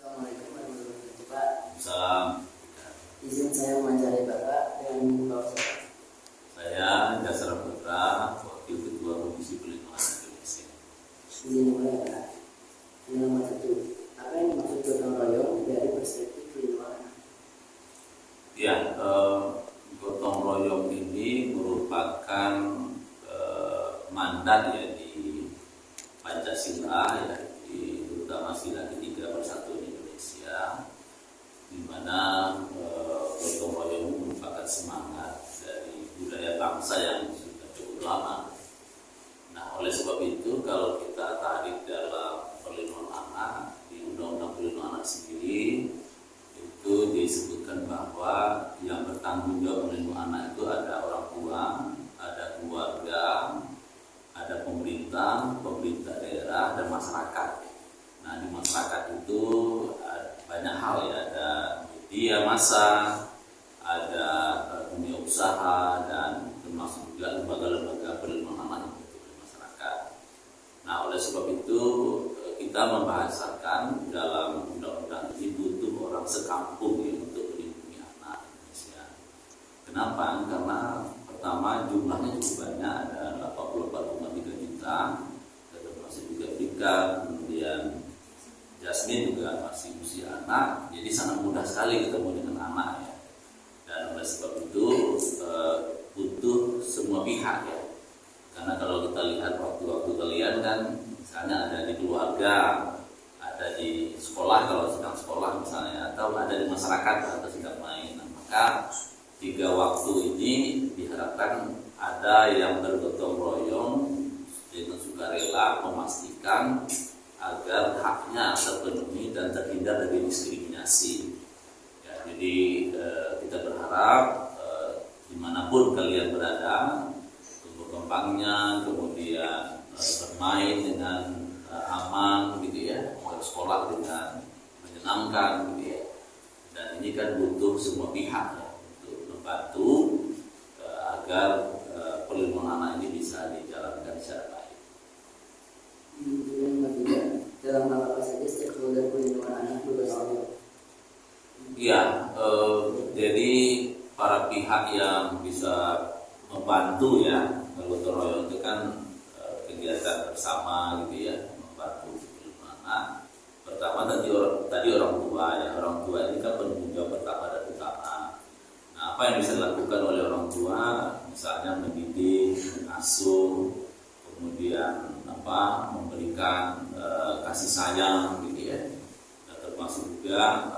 Assalamualaikum warahmatullahi wabarakatuh, Pak. Salam. Izin saya mewawancari Bapak dengan membawa Saya Dasar Putra, Wakil Ketua Komisi Pelindungan Anak Indonesia. izin mulai ya, Pak. Yang nomor 1, apa yang dimaksud gotong royong dari perspektif pelindungan anak? Ya, gotong royong ini merupakan mandat ya di Pancasila ya, terutama sila ketiga Persatuan Indonesia, di mana gotong royong merupakan semangat dari budaya bangsa yang sudah cukup lama. Nah, oleh sebab itu kalau kita tarik dalam perlindungan anak di Undang-Undang Perlindungan Anak sendiri, itu disebutkan bahwa yang bertanggung jawab melindungi anak itu ada orang tua, ada keluarga, ada pemerintah daerah, dan masyarakat. Nah, di masyarakat itu banyak hal ya, ada media massa, ada dunia usaha, dan termasuk juga lembaga-lembaga perlindungan anak yang betul di masyarakat. Nah, oleh sebab itu kita membahasakan dalam undang-undang ini butuh orang sekampung ya untuk melindungi anak Indonesia. Kenapa? Karena pertama jumlahnya cukup banyak, ada 84,3 juta, termasuk juga Rika, kemudian Jasmine juga masih usia anak, jadi sangat mudah sekali ketemu dengan anak ya. Dan oleh sebab itu butuh semua pihak ya. Karena kalau kita lihat waktu-waktu kalian kan, misalnya ada di keluarga, ada di sekolah kalau sedang sekolah misalnya, atau ada di masyarakat atau sedang main. Nah, maka 3 waktu ini diharapkan ada yang bergotong royong dengan sukarela memastikan agar haknya terpenuhi dan terhindar dari diskriminasi. Ya, jadi kita berharap dimanapun kalian berada, tumbuh kembangnya, kemudian bermain dengan aman gitu ya, bersekolah dengan menyenangkan gitu ya. Dan ini kan butuh semua pihak ya, untuk membantu agar perlindungan anak ini bisa dijalankan secara baik. Yang ketiga, dalam hal apa saja stakeholder perlindungan anak bergotong royong? Iya, jadi para pihak yang bisa membantu ya, gotong royong itu kan kegiatan bersama gitu ya, membantu perlindungan anak. Pertama tadi orang tua ya, orang tua ini kan penanggung jawab pertama dan utama. Nah, apa yang bisa dilakukan oleh orang tua? Misalnya mendidik, mengasuh, kemudian memberikan kasih sayang gitu ya. Dan termasuk juga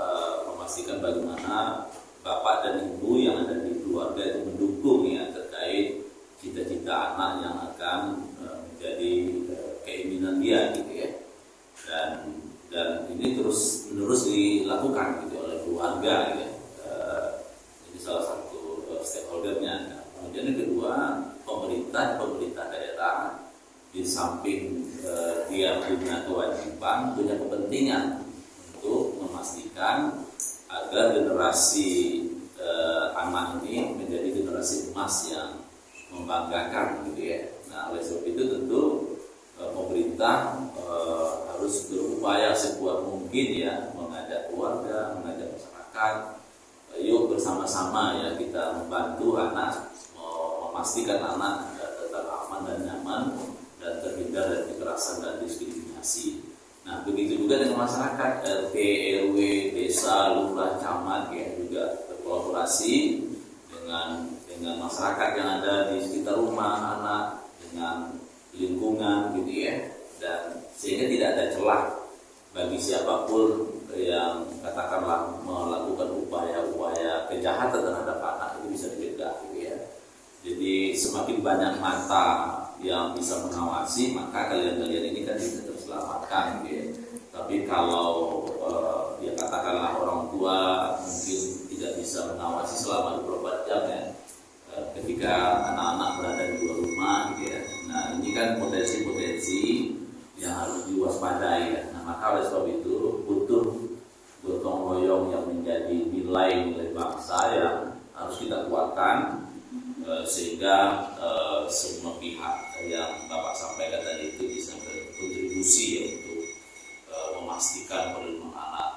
memastikan bagaimana bapak dan ibu yang ada di keluarga itu mendukung ya terkait cita-cita anak yang akan menjadi keinginan dia gitu ya. Dan ini terus menerus dilakukan gitu oleh keluarga ya. Ini salah satu stakeholdernya. Kemudian yang kedua, pemerintah daerah, di samping dia punya kewajiban, punya kepentingan untuk memastikan agar generasi anak ini menjadi generasi emas yang membanggakan gitu ya. Nah, oleh sebab itu tentu pemerintah harus berupaya sekuat mungkin ya, mengajak keluarga, mengajak masyarakat, yuk bersama-sama ya kita membantu anak, memastikan anak tetap aman dan nyaman dan terhindar dari kekerasan dan diskriminasi. Nah, begitu juga dengan masyarakat, RT, RW, desa, lurah, camat ya, juga berkolaborasi dengan masyarakat yang ada di sekitar rumah anak, dengan lingkungan gitu ya, dan sehingga tidak ada celah bagi siapapun yang katakanlah melakukan upaya-upaya kejahatan terhadap anak itu bisa dicegah gitu ya. Jadi semakin banyak mata yang bisa mengawasi, maka kalian-kalian ini kan bisa terselamatkan gitu ya. Tapi kalau ya katakanlah orang tua mungkin tidak bisa mengawasi selama 24 jam ya, ketika anak-anak berada di luar rumah gitu ya. Nah, ini kan potensi-potensi yang harus diwaspadai ya. Nah, maka oleh sebab itu butuh gotong royong yang menjadi nilai-nilai bangsa yang harus kita kuatkan, sehingga semua pihak yang Bapak sampaikan tadi itu bisa berkontribusi ya, untuk memastikan perlindungan anak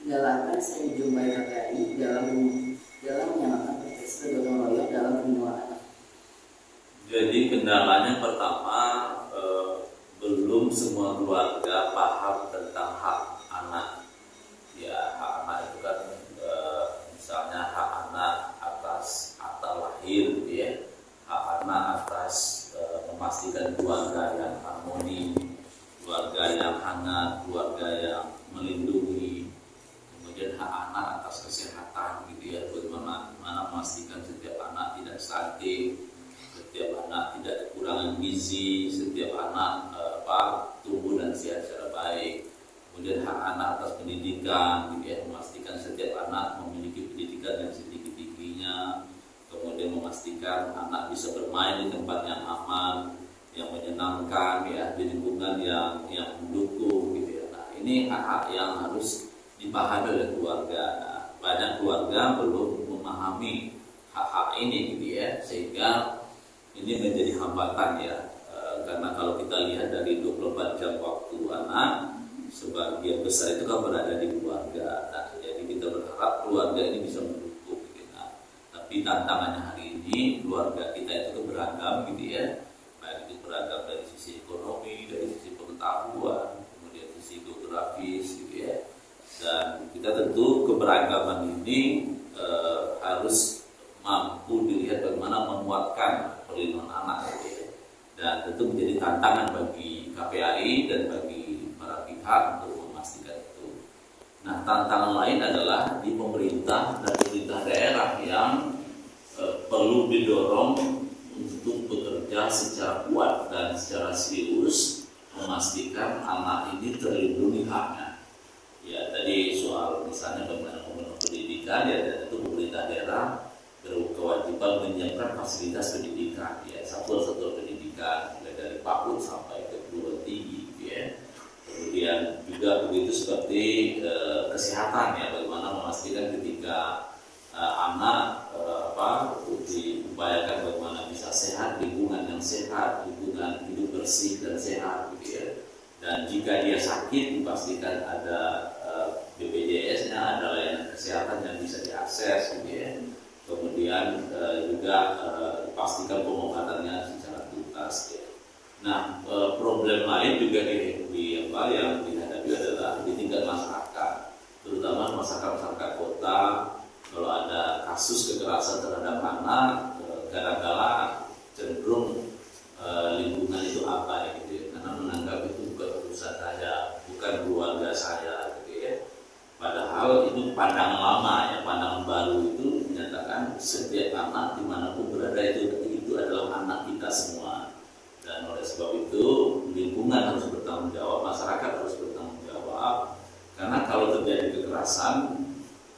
Nggak lama saya dijumpai KPAI dalam menyamakan persepsi gotong royong dalam perlindungan anak. Jadi kendalanya pertama, belum semua keluarga paham tentang hak anak. Ya, hak anak itu kan misalnya hak anak atas akta lahir, gitu ya, hak anak atas memastikan keluarga yang harmoni, keluarga yang hangat, keluarga yang melindungi, kemudian hak anak atas kesehatan, gitu ya, bagaimana memastikan setiap anak tidak stunting, setiap anak tidak kekurangan gizi, setiap anak tumbuh dan sehat secara baik. Kemudian hak anak atas pendidikan, gitu ya, memastikan setiap anak memiliki pendidikan yang setinggi-tingginya. Kemudian memastikan anak bisa bermain di tempat yang aman, yang menyenangkan, ya, di lingkungan yang mendukung, gitu ya. Nah, ini hak-hak yang harus dipahami oleh keluarga. Nah, banyak keluarga belum memahami hak-hak ini, gitu ya, sehingga ini menjadi hambatan, ya. Karena kalau kita lihat dari 24 jam waktu anak, sebagian besar itu kan berada di keluarga. Nah, jadi kita berharap keluarga ini bisa mendukung, gitu. Nah, tapi tantangannya hari ini keluarga kita itu beragam, gitu ya, baik itu beragam dari sisi ekonomi, dari sisi pengetahuan, kemudian sisi geografis, gitu ya. Dan kita tentu keberagaman ini harus mampu dilihat bagaimana menguatkan perlindungan anak, gitu ya. Dan tentu menjadi tantangan bagi KPAI dan bagi para pihak untuk memastikan itu. Nah, tantangan lain adalah di pemerintah dan pemerintah daerah yang perlu didorong untuk bekerja secara kuat dan secara serius memastikan anak ini terlindungi haknya. Ya, tadi soal misalnya bagaimana pemenuhan pendidikan, ya, dan itu pemerintah daerah berkewajiban menyiapkan fasilitas pendidikan, ya, satuan-satuan pendidikan mulai dari PAUD sampai ke perguruan tinggi, ya. Kemudian juga begitu seperti kesehatan, ya, bagaimana memastikan ketika anak diupayakan bagaimana bisa sehat, lingkungan yang sehat, lingkungan hidup bersih dan sehat, gitu ya. Dan jika dia sakit dipastikan ada BPJS-nya, ada layanan kesehatan yang bisa diakses, gitu ya. Kemudian juga dipastikan pengobatannya secara tuntas, ya. Nah, problem lain juga yang dihadapi adalah di tingkat masyarakat, terutama masyarakat kota. Kalau ada kasus kekerasan terhadap anak, kadang-kala cenderung lingkungan itu apa, gitu ya, karena menganggap itu bukan urusan saya, bukan keluarga saya, gitu ya. Padahal itu pandangan lama, ya, pandangan baru itu menyatakan setiap anak dimanapun berada itu adalah anak kita semua. Dan oleh sebab itu lingkungan harus bertanggung jawab, masyarakat harus bertanggung jawab. Karena kalau terjadi kekerasan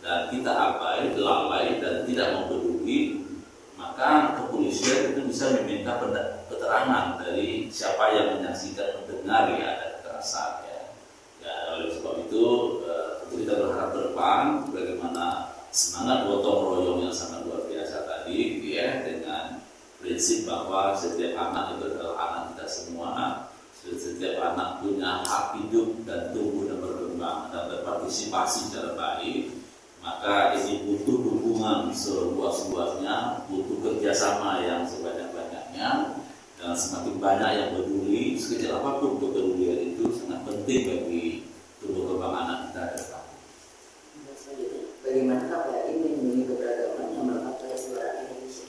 dan kita abai, lalai dan tidak mau peduli, maka kepolisian itu bisa meminta keterangan dari siapa yang menyaksikan, mendengar, ya, ada kekerasan, ya. Ya, oleh sebab itu kita berharap ke depan bagaimana semangat gotong royong yang sangat luar biasa tadi, ya, dengan prinsip bahwa setiap anak itu adalah anak kita semua, setiap anak punya hak hidup dan tumbuh dan berkembang dan berpartisipasi secara baik. Maka ini butuh dukungan seluas-luasnya, butuh kerjasama yang sebanyak-banyaknya, dan semakin banyak yang peduli, sekecil apapun kepedulian itu sangat penting bagi tumbuh kembang anak kita ke depan. Bagaimana KPAI melindungi keberagaman yang melekat pada suara Indonesia?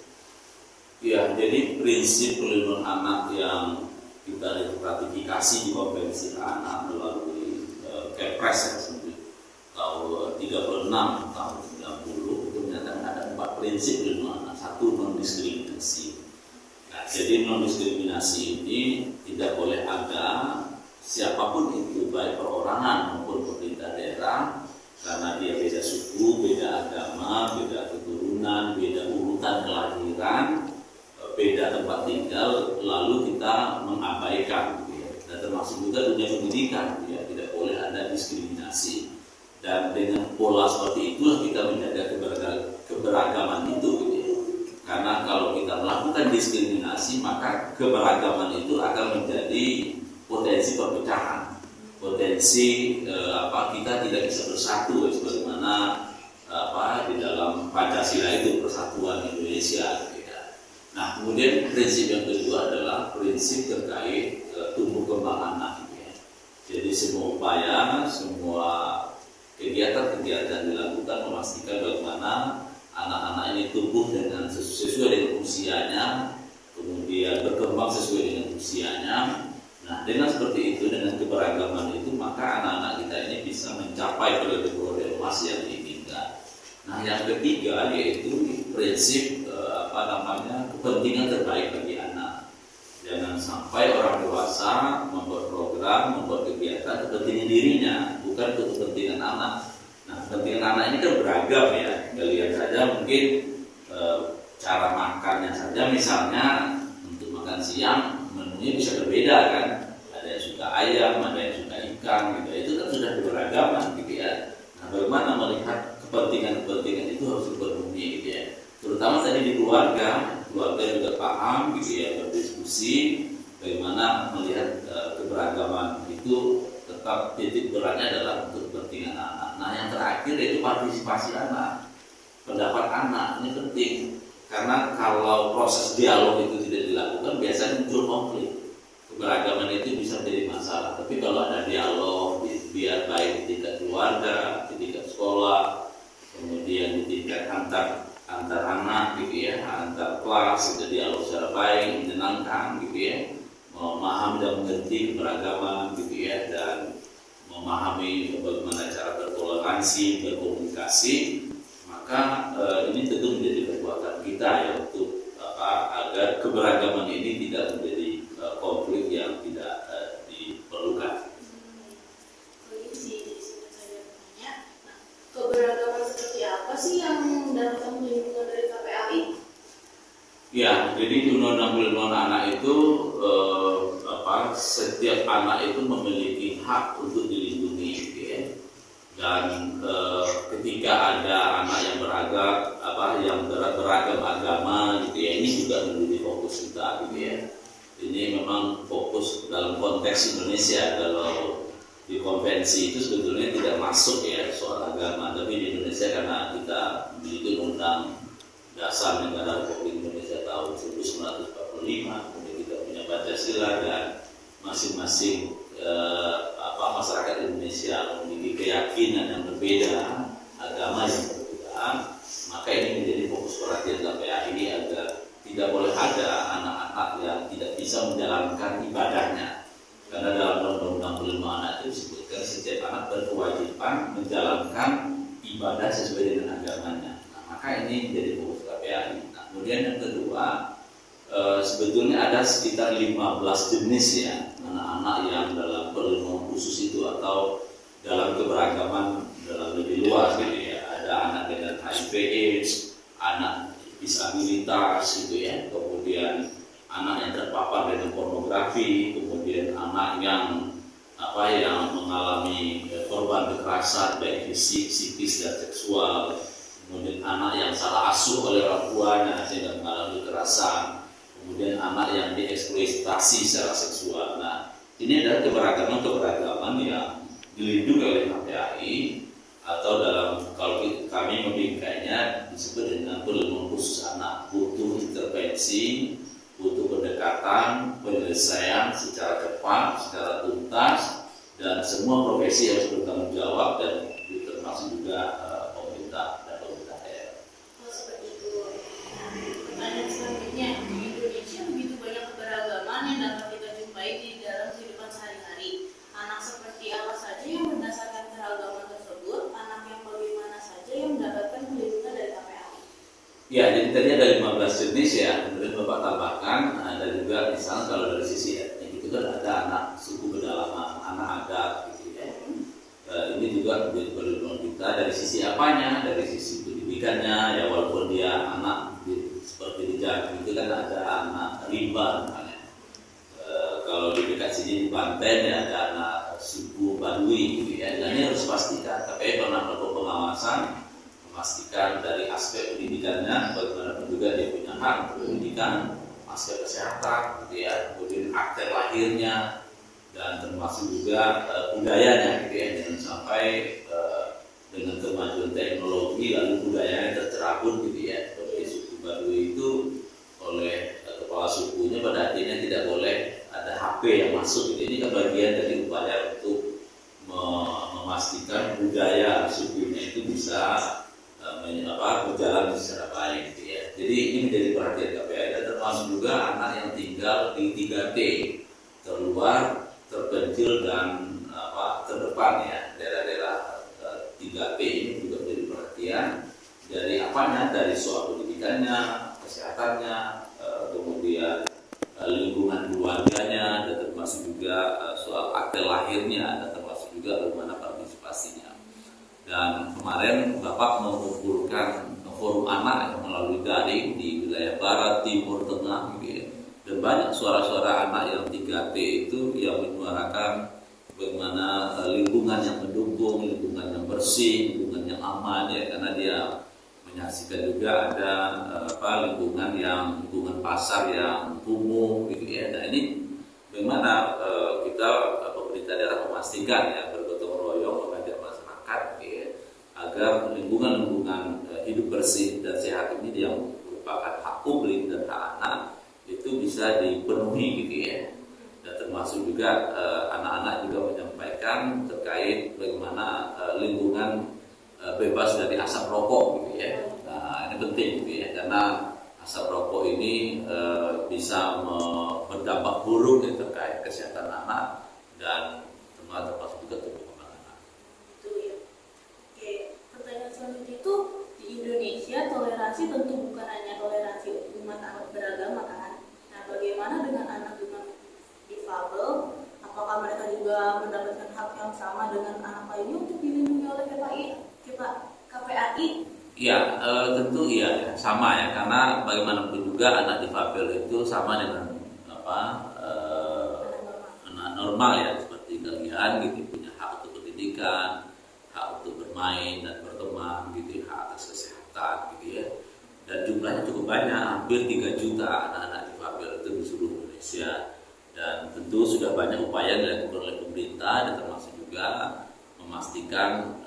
Ya, jadi prinsip perlindungan anak yang kita ratifikasi di Konvensi Anak melalui Kepres tahun 36 tahun 90 itu menyatakan ada 4 prinsip perlindungan anak. 1, non-diskriminasi. Nah, jadi non-diskriminasi ini tidak boleh ada siapapun itu, baik perorangan maupun pemerintah daerah, karena dia beda suku, beda agama, beda keturunan, beda urutan kelahiran, beda tempat tinggal, lalu kita mengabaikan, gitu ya. Dan termasuk juga dunia pendidikan, ya, tidak boleh ada diskriminasi. Dan dengan pola seperti itulah kita menjaga keberagaman itu, gitu ya. Karena kalau kita melakukan diskriminasi, maka keberagaman itu akan menjadi potensi perpecahan, potensi kita tidak bisa bersatu sebagai bagaimana di dalam Pancasila itu persatuan Indonesia gitu ya. Nah, kemudian prinsip yang kedua adalah prinsip terkait tumbuh kembang anak gitu ya. Jadi semua upaya, semua kegiatan-kegiatan dilakukan memastikan bagaimana anak-anak ini tumbuh dengan sesuai dengan usianya, kemudian berkembang sesuai dengan usianya. Nah, dengan seperti itu, dengan keberagaman itu, maka anak-anak kita ini bisa mencapai periode emas yang diinginkan. Nah, yang ketiga yaitu prinsip kepentingan terbaik bagi anak. Jangan sampai orang dewasa membuat program, membuat kegiatan kepentingan dirinya, bukan untuk kepentingan anak. Nah, kepentingan anak ini kan beragam ya. Kita lihat saja mungkin cara makannya saja, misalnya untuk makan siang menunya bisa berbeda kan. Ada yang suka ayam, ada yang suka ikan gitu. Itu kan sudah keberagaman gitu ya. Nah, bagaimana melihat kepentingan itu harus dipenuhi gitu ya. Terutama tadi di keluarga juga paham gitu ya, berdiskusi bagaimana melihat keberagaman itu tetap titik beratnya adalah untuk kepentingan anak. Nah, yang terakhir yaitu partisipasi anak, pendapat anak ini penting karena kalau proses dialog itu tidak dilakukan biasanya muncul konflik. Keberagaman itu bisa menjadi masalah. Tapi kalau ada dialog, biar baik di tingkat keluarga, di tingkat sekolah, kemudian di tingkat antar anak gitu ya, antar kelas, itu dialog secara baik, menyenangkan gitu ya, memahami dan mengerti keberagaman gitu ya, dan memahami bagaimana cara bertoleransi, berkomunikasi, maka ini tentu menjadi kekuatan kita ya untuk agar keberagaman ini tidak menjadi konflik yang tidak diperlukan. Keberagaman seperti apa sih yang mendapatkan perlindungan dari KPAI? Ya, jadi di Undang-Undang Perlindungan Anak itu setiap anak itu memiliki hak untuk dilindungi, gitu ya. Dan ketika ada anak yang beragam agama, gitu ya, ini juga menjadi fokus kita, gitu ya. Ini memang fokus dalam konteks Indonesia. Kalau di konvensi itu sebetulnya tidak masuk ya soal agama, tapi di Indonesia karena kita memiliki Undang Dasar Negara Republik Indonesia tahun 1945, kemudian kita punya Pancasila dan masing-masing masyarakat Indonesia memiliki keyakinan yang berbeda, agama yang berbeda, maka ini menjadi fokus perhatian KPAI ini agar tidak boleh ada anak-anak yang tidak bisa menjalankan ibadahnya. Karena dalam Undang-Undang Perlindungan Anak itu disebutkan setiap anak berkewajiban menjalankan ibadah sesuai dengan agamanya. Nah, maka ini menjadi fokus KPAI. Nah, kemudian yang kedua, sebetulnya ada sekitar 15 jenis ya anak-anak yang dalam perlindungan khusus itu atau dalam keberagaman dalam lebih luas gitu ya. Ada anak dengan HIV/AIDS, anak disabilitas gitu ya, kemudian anak yang terpapar dengan pornografi, kemudian anak yang mengalami korban kekerasan baik fisik, psikis dan seksual, kemudian anak yang salah asuh oleh orang tuanya sehingga mengalami kekerasan, kemudian anak yang dieksploitasi secara seksual. Nah, ini adalah keberagaman yang dilindungi oleh KPAI atau kalau kami membingkainya disebut dengan perlindungan khusus anak. Butuh intervensi, butuh pendekatan, penyelesaian secara cepat, secara tuntas, dan semua profesi harus bertanggung jawab dan termasuk juga pemerintah dan pemerintah daerah. Seperti itu. Pertanyaan selanjutnya, di Indonesia begitu banyak keberagaman yang dapat kita jumpai di dalam kehidupan sehari-hari. Anak seperti apa saja yang berdasarkan keragaman tersebut, anak yang bagaimana saja yang mendapatkan perlindungan dari KPAI. Ya, jadi tadi ada 15 jenis ya, kemudian Bapak tambahkan, ada juga misalnya kalau dari sisi etnik itu kan ada anak suku pedalaman, anak adat gitu ya. Ini juga menjadi perlindungan kita dari sisi apanya, dari sisi pendidikannya ya, walaupun dia anak seperti di Jambi itu kan ada anak rimba misalnya. Kalau di dekat sini di Banten ya ada anak suku Baduy gitu ya. Dan ini harus pastikan KPAI pernah melakukan pengawasan, memastikan dari aspek pendidikannya, bagaimanapun juga dia punya hak pendidikan, aspek kesehatan, gitu ya, kemudian akte lahirnya, dan termasuk juga budayanya, gitu ya, jangan sampai dengan kemajuan teknologi lalu budayanya tercerabut gitu ya. Seperti suku Baduy itu oleh kepala sukunya pada akhirnya tidak boleh ada HP yang masuk gitu. Ini kan bagian dari upaya untuk memastikan budaya sukunya itu bisa berjalan secara baik gitu ya. Jadi ini menjadi perhatian KPAI dan termasuk juga anak yang tinggal di 3T, terluar, terpencil dan terdepan ya, daerah-daerah 3T ini juga menjadi perhatian dari dari soal pendidikannya, kesehatannya, kemudian lingkungan keluarganya, dan termasuk juga soal akte lahirnya, dan termasuk juga bagaimana partisipasinya. Dan kemarin Bapak mengumpulkan forum anak yang melalui daring di wilayah Barat, Timur, Tengah gitu ya. Dan banyak suara-suara anak yang 3T itu yang menyuarakan bagaimana lingkungan yang mendukung, lingkungan yang bersih, lingkungan yang aman ya, karena dia menyaksikan juga ada lingkungan pasar yang kumuh gitu ya. Nah ini bagaimana kita pemerintah daerah memastikan ya, bergotong royong mengajak masyarakat ya, agar lingkungan hidup bersih dan sehat ini yang merupakan hak publik dan hak anak itu bisa dipenuhi gitu ya. Dan termasuk juga anak-anak juga menyampaikan terkait bagaimana lingkungan bebas dari asap rokok gitu ya. Nah ini penting gitu ya, karena asap rokok ini bisa berdampak buruk ya, terkait kesehatan anak dan termasuk juga tumbuh kembang anak. Itu ya. Oke, pertanyaan selanjutnya itu di Indonesia toleransi tentu bukan hanya toleransi umat beragama kan. Nah bagaimana dengan anak dengan difabel? Apakah mereka juga mendapatkan hak yang sama dengan anak lainnya untuk dilindungi oleh KPAI? Iya, tentu iya sama ya, karena bagaimanapun juga anak difabel itu sama dengan anak normal ya, seperti kalian gitu, punya hak untuk pendidikan, hak untuk bermain dan berteman gitu, hak atas kesehatan gitu ya. Dan jumlahnya cukup banyak, hampir 3 juta anak-anak difabel itu di seluruh Indonesia. Dan tentu sudah banyak upaya dilakukan oleh pemerintah dan termasuk juga memastikan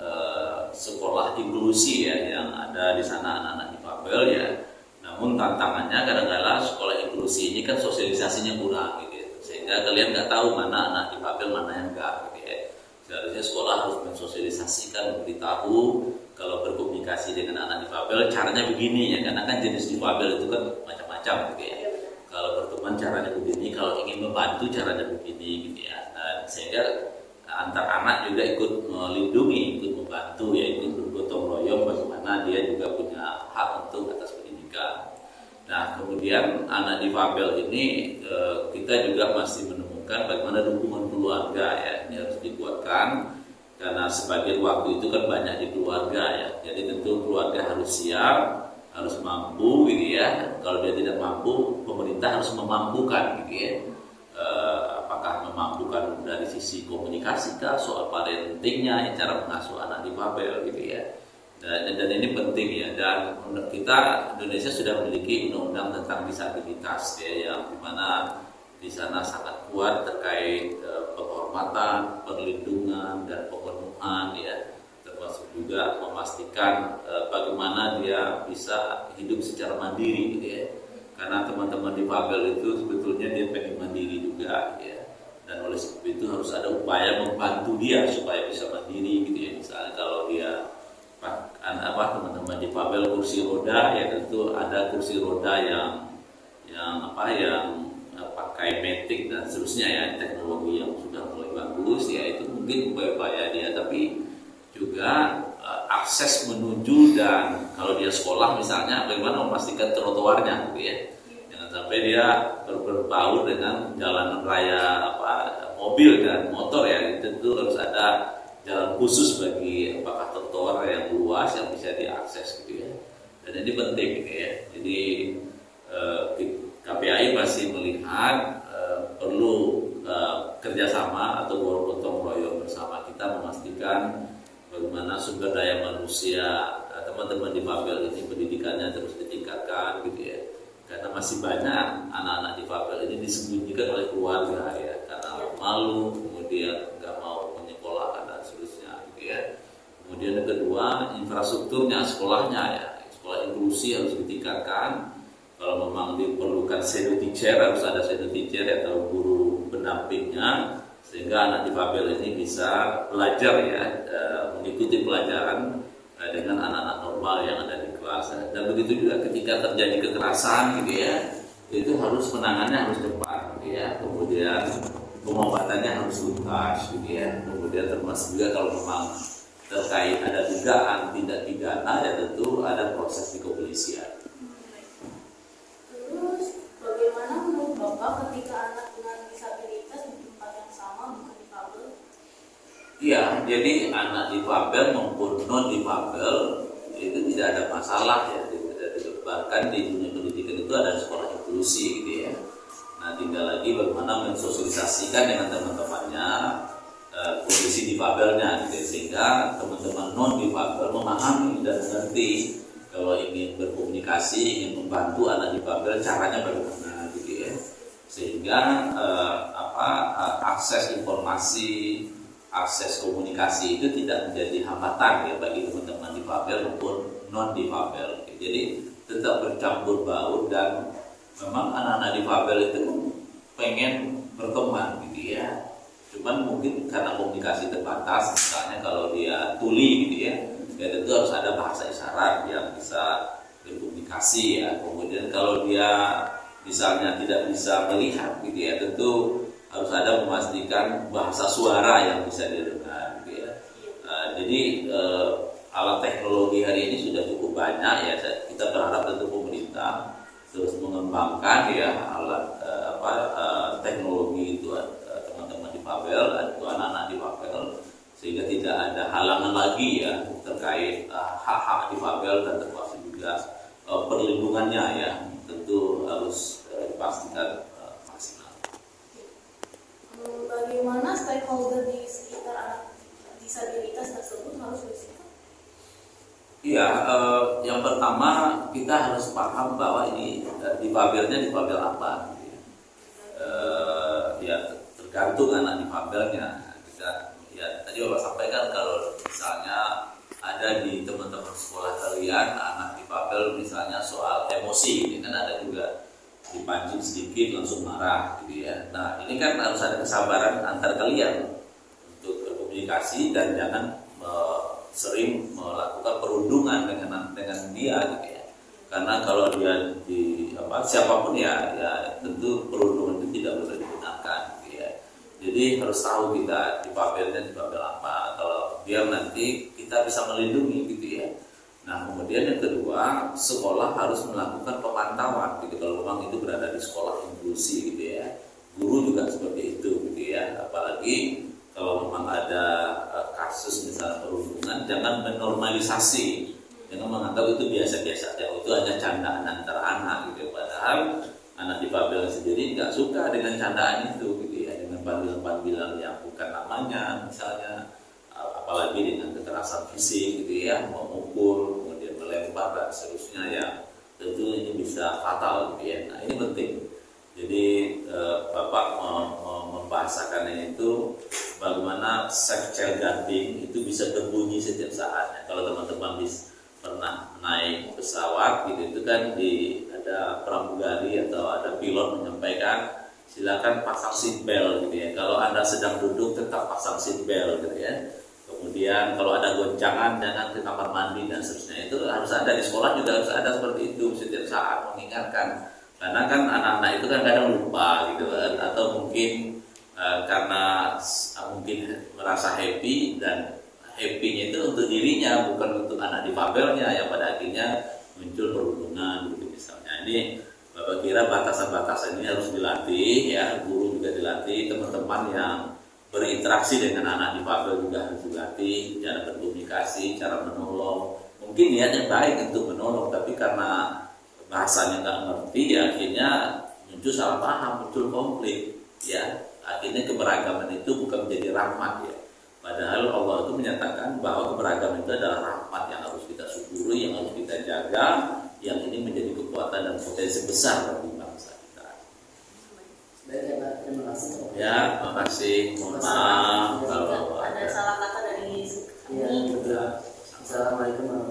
sekolah inklusi ya yang ada di sana anak-anak difabel ya. Namun tantangannya kadang-kadang sekolah inklusi ini kan sosialisasinya kurang gitu ya. Sehingga kalian nggak tahu mana anak difabel mana yang enggak gitu ya. Seharusnya sekolah harus mensosialisasikan, memberitahu kalau berkomunikasi dengan anak difabel caranya begini ya, karena kan jenis difabel itu kan macam-macam gitu ya. Kalau berteman caranya begini, kalau ingin membantu caranya begini gitu ya. Dan sehingga antar anak juga ikut melindungi, ikut membantu ya, ikut bergotong royong bagaimana dia juga punya hak untuk atas pendidikan. Nah kemudian anak difabel ini kita juga masih menemukan bagaimana dukungan keluarga ya, ini harus dikuatkan karena sebagian waktu itu kan banyak di keluarga ya. Jadi tentu keluarga harus siap, harus mampu gitu ya. Kalau dia tidak mampu, pemerintah harus memampukan gitu ya. Apakah memampukan dari sisi komunikasi kah, soal parentingnya, cara mengasuh anak difabel gitu ya. Dan ini penting ya. Dan kita Indonesia sudah memiliki undang-undang tentang disabilitas ya, yang dimana di sana sangat kuat terkait penghormatan, perlindungan dan pemenuhan ya, termasuk juga memastikan bagaimana dia bisa hidup secara mandiri gitu ya. Karena teman-teman difabel itu sebetulnya dia pengen mandiri juga ya. Dan oleh sebab itu harus ada upaya membantu dia supaya bisa mandiri gitu ya. Misalnya kalau dia teman-teman difabel kursi roda ya, tentu ada kursi roda yang pakai matic dan seterusnya ya, teknologi yang sudah mulai bagus ya, itu mungkin upaya-upaya dia, tapi juga akses menuju, dan kalau dia sekolah misalnya bagaimana memastikan trotoarnya gitu ya, jangan sampai dia berbaur dengan jalan raya mobil dan motor ya. Tentu harus ada jalan khusus bagi apakah trotoar yang luas yang bisa diakses gitu ya. Dan ini penting gitu ya. Jadi KPAI masih melihat perlu kerjasama atau gotong royong bersama kita memastikan bagaimana sumber daya manusia teman-teman difabel ini pendidikannya terus ditingkatkan gitu ya. Karena masih banyak anak-anak difabel ini disembunyikan oleh keluarga ya, karena malu, kemudian nggak mau menyekolahkan dan seterusnya gitu ya. Kemudian yang kedua, infrastrukturnya, sekolahnya ya, sekolah inklusi harus ditingkatkan. Kalau memang diperlukan shadow teacher, harus ada shadow teacher atau guru pendampingnya, sehingga anak difabel ini bisa belajar ya, mengikuti pelajaran dengan anak-anak normal yang ada di kelas. Dan begitu juga ketika terjadi kekerasan gitu ya, itu harus penanganannya harus cepat gitu ya. Kemudian pengobatannya harus tuntas gitu ya. Kemudian termasuk juga kalau memang terkait ada dugaan tindak pidana, ya tentu ada proses di kepolisian. Terus bagaimana menurut Bapak ketika anak dengan disabilitas di tempat yang sama bukan difabel? Iya, jadi anak difabel maupun non difabel itu tidak ada masalah ya. Bahkan di dunia pendidikan itu ada sekolah inklusi gitu ya. Nah, tinggal lagi bagaimana mensosialisasikan dengan teman-temannya kondisi difabelnya gitu, sehingga teman-teman non difabel memahami dan mengerti kalau ingin berkomunikasi, ingin membantu anak difabel caranya bagaimana gitu ya, sehingga akses informasi, akses komunikasi itu tidak menjadi hambatan ya bagi teman-teman difabel maupun non difabel. Jadi tetap bercampur baur, dan memang anak-anak difabel itu pengen berkembang gitu ya. Cuman mungkin karena komunikasi terbatas, misalnya kalau dia tuli gitu ya, ya tentu harus ada bahasa isyarat yang bisa berkomunikasi ya. Kemudian kalau dia misalnya tidak bisa melihat gitu ya, tentu harus ada memastikan bahasa suara yang bisa didengar gitu ya. Jadi alat teknologi hari ini sudah cukup banyak ya. Kita berharap tentu pemerintah terus mengembangkan ya alat teknologi itu teman-teman difabel atau anak-anak difabel, sehingga tidak ada halangan lagi ya terkait hak-hak difabel, dan termasuk juga perlindungannya ya tentu harus dipastikan maksimal. Bagaimana stakeholder di sekitar anak disabilitas tersebut harus bersikap? Iya, yang pertama kita harus paham bahwa ini difabelnya difabel apa. Ya tergantung anak difabelnya. Kita ya tadi Bapak sampaikan kalau misalnya ada di teman-teman sekolah kalian anak difabel misalnya soal emosi, ini kan ada juga dipancing sedikit langsung marah gitu ya. Nah ini kan harus ada kesabaran antar kalian untuk berkomunikasi dan jangan sering melakukan perundungan dengan dia gitu ya. Karena kalau dia siapapun ya tentu perundungan itu tidak boleh digunakan gitu ya. Jadi harus tahu kita difabelnya difabel apa, kalau biar nanti kita bisa melindungi gitu ya. Nah kemudian yang kedua, sekolah harus melakukan pemantauan gitu kalau memang itu berada di sekolah inklusi gitu ya. Guru juga seperti itu gitu ya. Apalagi kalau memang ada kasus misalnya perundungan, jangan menormalisasi, jangan menganggap itu biasa-biasa saja, itu hanya candaan antara anak gitu. Padahal anak difabel sendiri nggak suka dengan candaan itu gitu ya, dengan panggilan-panggilan yang bukan namanya misalnya, apalagi dengan kekerasan fisik gitu ya, memukul, kemudian melempar dan seterusnya ya, tentu ini bisa fatal gitu ya. Nah ini penting. Jadi Bapak membahasakannya itu bagaimana safe child guarding itu bisa berbunyi setiap saat. Kalau teman-teman pernah naik pesawat gitu, itu kan ada pramugari atau ada pilot menyampaikan silakan pasang seatbelt gitu ya. Kalau Anda sedang duduk tetap pasang seatbelt gitu ya. Kemudian kalau ada goncangan jangan ke kamar mandi dan seterusnya. Itu harus ada di sekolah, juga harus ada seperti itu setiap saat mengingatkan. Karena kan anak-anak itu kan kadang lupa gitu kan, atau mungkin karena mungkin merasa happy, dan happy-nya itu untuk dirinya bukan untuk anak difabelnya yang pada akhirnya muncul perundungan gitu misalnya. Ini Bapak kira batasan-batasan ini harus dilatih ya, guru juga dilatih, teman-teman yang berinteraksi dengan anak difabel juga harus dilatih cara berkomunikasi, cara menolong. Mungkin niatnya baik untuk menolong, tapi karena bahasanya nggak ngerti ya akhirnya muncul salah paham, muncul konflik ya. Akhirnya keberagaman itu bukan menjadi rahmat ya. Padahal Allah itu menyatakan bahwa keberagaman itu adalah rahmat yang harus kita syukuri, yang harus kita jaga, yang ini menjadi kekuatan dan potensi besar bagi bangsa kita. Baik ya Pak, terima kasih. Ya, terima kasih. Mohon maaf kalau ada salah kata dari kami. Ya, betul. Assalamualaikum warahmatullahi